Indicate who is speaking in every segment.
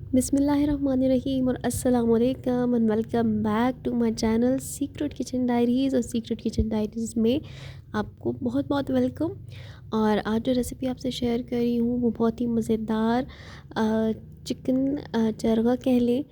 Speaker 1: बिस्मिल्लाहिर्रहमानिर्रहीम और अस्सलाम वालेकुम and welcome back to my channel secret kitchen diaries. और सीक्रेट किचन डायरीज़ में आपको बहुत बहुत वेलकम। और आज जो रेसिपी आपसे शेयर कर रही हूँ वो बहुत ही मज़ेदार चिकन चरवा कह लें,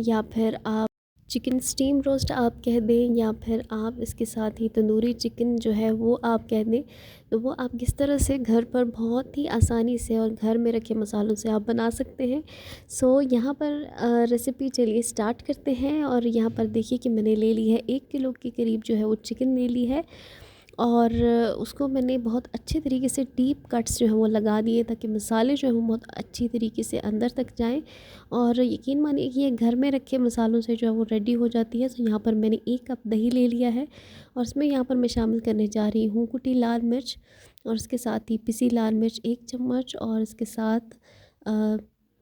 Speaker 1: या फिर आप चिकन स्टीम रोस्ट आप कह दें, या फिर आप इसके साथ ही तंदूरी चिकन जो है वो आप कह दें। तो वो आप किस तरह से घर पर बहुत ही आसानी से और घर में रखे मसालों से आप बना सकते हैं। सो यहाँ पर रेसिपी चलिए स्टार्ट करते हैं। और यहाँ पर देखिए कि मैंने ले ली है 1 किलो के करीब जो है वो चिकन ले ली है। और उसको मैंने बहुत अच्छे तरीके से डीप कट्स जो है वो लगा दिए ताकि मसाले जो है वो बहुत अच्छी तरीके से अंदर तक जाएं। और यकीन मानिए कि ये घर में रखे मसालों से जो है वो रेडी हो जाती है। तो यहाँ पर मैंने 1 कप दही ले लिया है और इसमें यहाँ पर मैं शामिल करने जा रही हूँ कुटी लाल मिर्च, और उसके साथ ही पिसी लाल मिर्च 1 चम्मच, और इसके साथ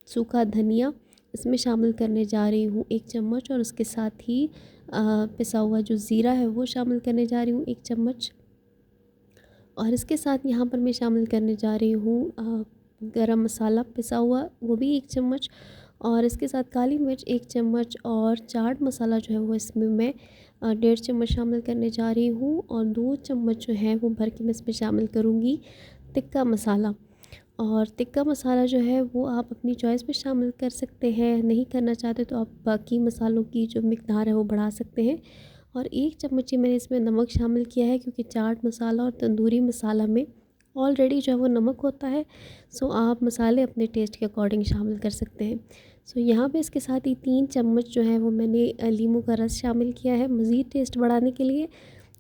Speaker 1: सूखा धनिया इसमें शामिल करने जा रही हूँ 1 चम्मच, और उसके साथ ही पिसा हुआ जो ज़ीरा है वो शामिल करने जा रही हूँ 1 चम्मच। और इसके साथ यहाँ पर मैं शामिल करने जा रही हूँ गरम मसाला पिसा हुआ, वो भी 1 चम्मच। और इसके साथ काली मिर्च 1 चम्मच, और चाट मसाला जो है वो इसमें मैं 1.5 चम्मच शामिल करने जा रही हूँ। और 2 चम्मच जो है वो भर के मैं इसमें शामिल करूँगी तिक्का मसाला। और तिक्का मसाला जो है वो आप अपनी चॉइस पे शामिल कर सकते हैं, नहीं करना चाहते तो आप बाकी मसालों की जो मिकदार है वो बढ़ा सकते हैं। और 1 चम्मच ही मैंने इसमें नमक शामिल किया है, क्योंकि चाट मसाला और तंदूरी मसाला में ऑलरेडी जो है वो नमक होता है। सो आप मसाले अपने टेस्ट के अकॉर्डिंग शामिल कर सकते हैं। सो यहाँ पे इसके साथ ही 3 चम्मच जो है वो मैंने नींबू का रस शामिल किया है मज़ीद टेस्ट बढ़ाने के लिए।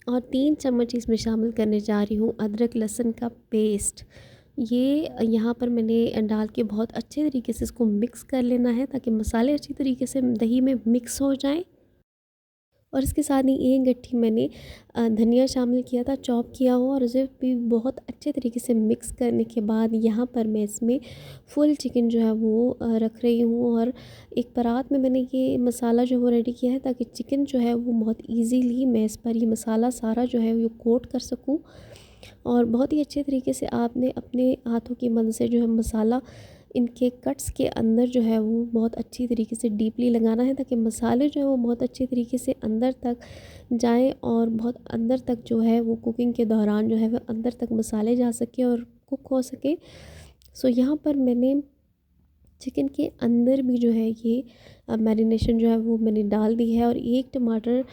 Speaker 1: और 3 चम्मच इसमें शामिल करने जा रही हूँ अदरक लहसुन का पेस्ट। ये यहाँ पर मैंने डाल के बहुत अच्छे तरीके से इसको मिक्स कर लेना है ताकि मसाले अच्छी तरीके से दही में मिक्स हो जाएं। और इसके साथ ही एक गट्ठी मैंने धनिया शामिल किया था चॉप किया हुआ, और उसे भी बहुत अच्छे तरीके से मिक्स करने के बाद यहाँ पर मैं इसमें फुल चिकन जो है वो रख रही हूँ। और एक परात में मैंने ये मसाला जो है वो रेडी किया है ताकि चिकन जो है वो बहुत इजीली मैं इस पर ये मसाला सारा जो है वो कोट कर सकूँ। और बहुत ही अच्छे तरीके से आपने अपने हाथों की मदद से जो है मसाला इनके कट्स के अंदर जो है वो बहुत अच्छी तरीके से डीपली लगाना है ताकि मसाले जो है वो बहुत अच्छी तरीके से अंदर तक जाएं, और बहुत अंदर तक जो है वो कुकिंग के दौरान जो है वो अंदर तक मसाले जा सके और कुक हो सके। सो यहाँ पर मैंने चिकन के अंदर भी जो है ये मैरिनेशन जो है वो मैंने डाल दी है। और एक टमाटर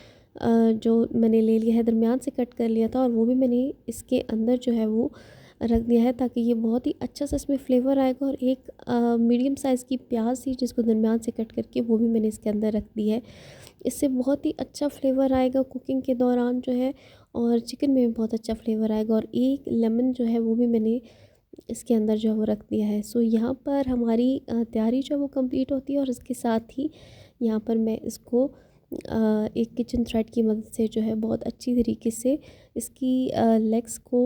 Speaker 1: जो मैंने ले लिया है दरमियान से कट कर लिया था, और वो भी मैंने इसके अंदर जो है वो रख दिया है ताकि ये बहुत ही अच्छा सा इसमें फ्लेवर आएगा। और एक मीडियम साइज़ की प्याज थी जिसको दरमियान से कट करके वो भी मैंने इसके अंदर रख दी है। इससे बहुत ही अच्छा फ्लेवर आएगा कुकिंग के दौरान जो है, और चिकन में भी बहुत अच्छा फ्लेवर आएगा। और एक लेमन जो है वो भी मैंने इसके अंदर जो है वो रख दिया है। सो यहाँ पर हमारी तैयारी जो है वो कंप्लीट होती है। और इसके साथ ही यहाँ पर मैं इसको एक किचन थ्रेड की मदद से जो है बहुत अच्छी तरीके से इसकी लेग्स को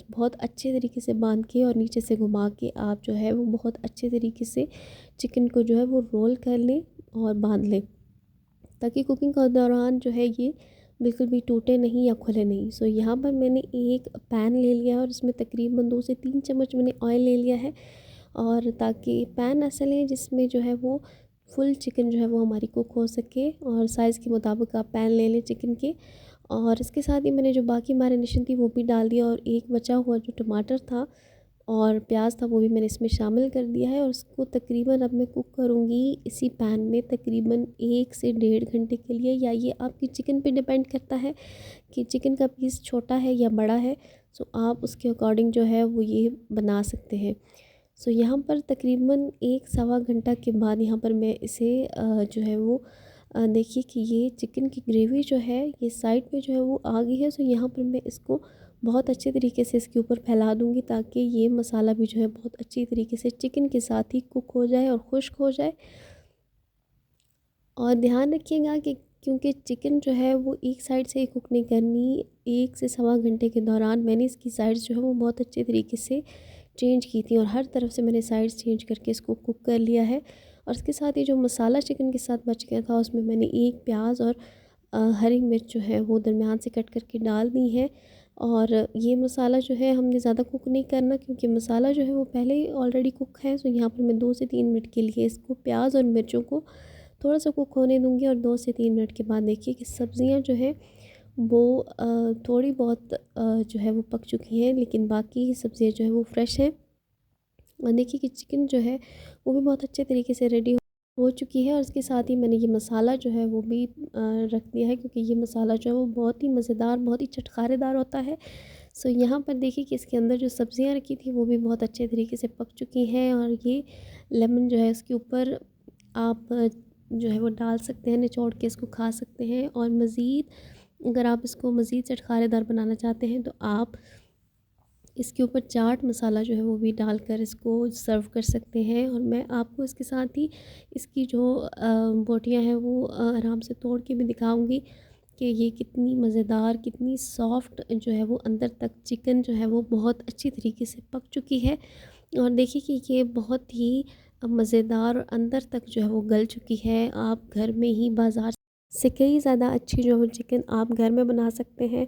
Speaker 1: बहुत अच्छे तरीके से बांध के और नीचे से घुमा के आप जो है वो बहुत अच्छे तरीके से चिकन को जो है वो रोल कर लें और बांध लें ताकि कुकिंग के दौरान जो है ये बिल्कुल भी टूटे नहीं या खुले नहीं। सो यहाँ पर मैंने एक पैन ले लिया है और इसमें तकरीबन 2 से 3 चम्मच मैंने ऑयल ले लिया है, और ताकि पैन ऐसा लें जिसमें जो है वो फुल चिकन जो है वो हमारी कुक हो सके। और साइज़ के मुताबिक आप पैन ले लें चिकन के। और इसके साथ ही मैंने जो बाकी मैरिनेशन थी वो भी डाल दिया, और एक बचा हुआ जो टमाटर था और प्याज था वो भी मैंने इसमें शामिल कर दिया है। और उसको तकरीबन अब मैं कुक करूँगी इसी पैन में तकरीबन 1 से 1.5 घंटे के लिए, या ये आपकी चिकन पे डिपेंड करता है कि चिकन का पीस छोटा है या बड़ा है। सो आप उसके अकॉर्डिंग जो है वो ये बना सकते हैं। सो यहाँ पर तकरीबन 1 सवा घंटा के बाद यहाँ पर मैं इसे जो है वो देखिए कि ये चिकन की ग्रेवी जो है ये साइड पे जो है वो आ गई है। सो यहाँ पर मैं इसको बहुत अच्छे तरीके से इसके ऊपर फैला दूँगी ताकि ये मसाला भी जो है बहुत अच्छी तरीके से चिकन के साथ ही कुक हो जाए और खुश्क हो जाए। और ध्यान रखिएगा कि क्योंकि चिकन जो है वो एक साइड से ही कुक नहीं करनी, 1 से सवा घंटे के दौरान मैंने इसकी साइड्स जो है वो बहुत अच्छे तरीके से चेंज की थी, और हर तरफ से मैंने साइड्स चेंज करके इसको कुक कर लिया है। और इसके साथ ही जो मसाला चिकन के साथ बच गया था उसमें मैंने एक प्याज और हरी मिर्च जो है वो दरमियान से कट करके डाल दी है। और ये मसाला जो है हमने ज़्यादा कुक नहीं करना, क्योंकि मसाला जो है वो पहले ही ऑलरेडी कुक है। सो यहाँ पर मैं 2 से 3 मिनट के लिए इसको प्याज और मिर्चों को थोड़ा सा कुक होने दूँगी। और 2 से 3 मिनट के बाद देखिए कि सब्ज़ियाँ जो है वो थोड़ी बहुत जो है वो पक चुकी हैं, लेकिन बाकी सब्ज़ियाँ जो है वो फ्रेश हैं। और देखिए कि चिकन जो है वो भी बहुत अच्छे तरीके से रेडी हो चुकी है। और इसके साथ ही मैंने ये मसाला जो है वो भी रख दिया है, क्योंकि ये मसाला जो है वो बहुत ही मज़ेदार, बहुत ही चटखारेदार होता है। सो यहाँ पर देखिए कि इसके अंदर जो सब्ज़ियाँ रखी थी वो भी बहुत अच्छे तरीके से पक चुकी हैं। और ये लेमन जो है इसके ऊपर आप जो है वो डाल सकते हैं, निचोड़ के इसको खा सकते हैं। और मज़ीद अगर आप इसको मज़ीद चटखारेदार बनाना चाहते हैं तो आप इसके ऊपर चाट मसाला जो है वो भी डालकर इसको सर्व कर सकते हैं। और मैं आपको इसके साथ ही इसकी जो बोटियाँ हैं वो आराम से तोड़ के भी दिखाऊंगी कि ये कितनी मज़ेदार, कितनी सॉफ्ट जो है वो अंदर तक चिकन जो है वो बहुत अच्छी तरीके से पक चुकी है। और देखिए कि ये बहुत ही मज़ेदार और अंदर तक जो है वो गल चुकी है। आप घर में ही बाज़ार से कई ज़्यादा अच्छी जो है चिकन आप घर में बना सकते हैं।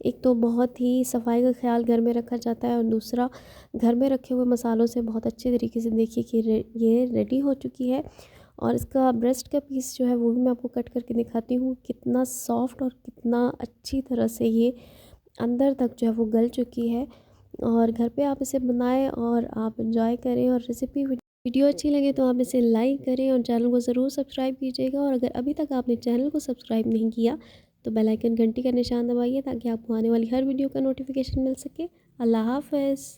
Speaker 1: एक तो बहुत ही सफाई का ख्याल घर में रखा जाता है, और दूसरा घर में रखे हुए मसालों से बहुत अच्छे तरीके से देखिए कि ये रेडी हो चुकी है। और इसका ब्रेस्ट का पीस जो है वो भी मैं आपको कट करके दिखाती हूँ, कितना सॉफ्ट और कितना अच्छी तरह से ये अंदर तक जो है वो गल चुकी है। और घर पे आप इसे बनाएं और आप इंजॉय करें। और रेसिपी वीडियो अच्छी लगे तो आप इसे लाइक करें और चैनल को ज़रूर सब्सक्राइब कीजिएगा। और अगर अभी तक आपने चैनल को सब्सक्राइब नहीं किया तो बेल आइकन घंटी का निशान दबाइए, ताकि आपको आने वाली हर वीडियो का नोटिफिकेशन मिल सके। अल्लाह हाफ़िज़।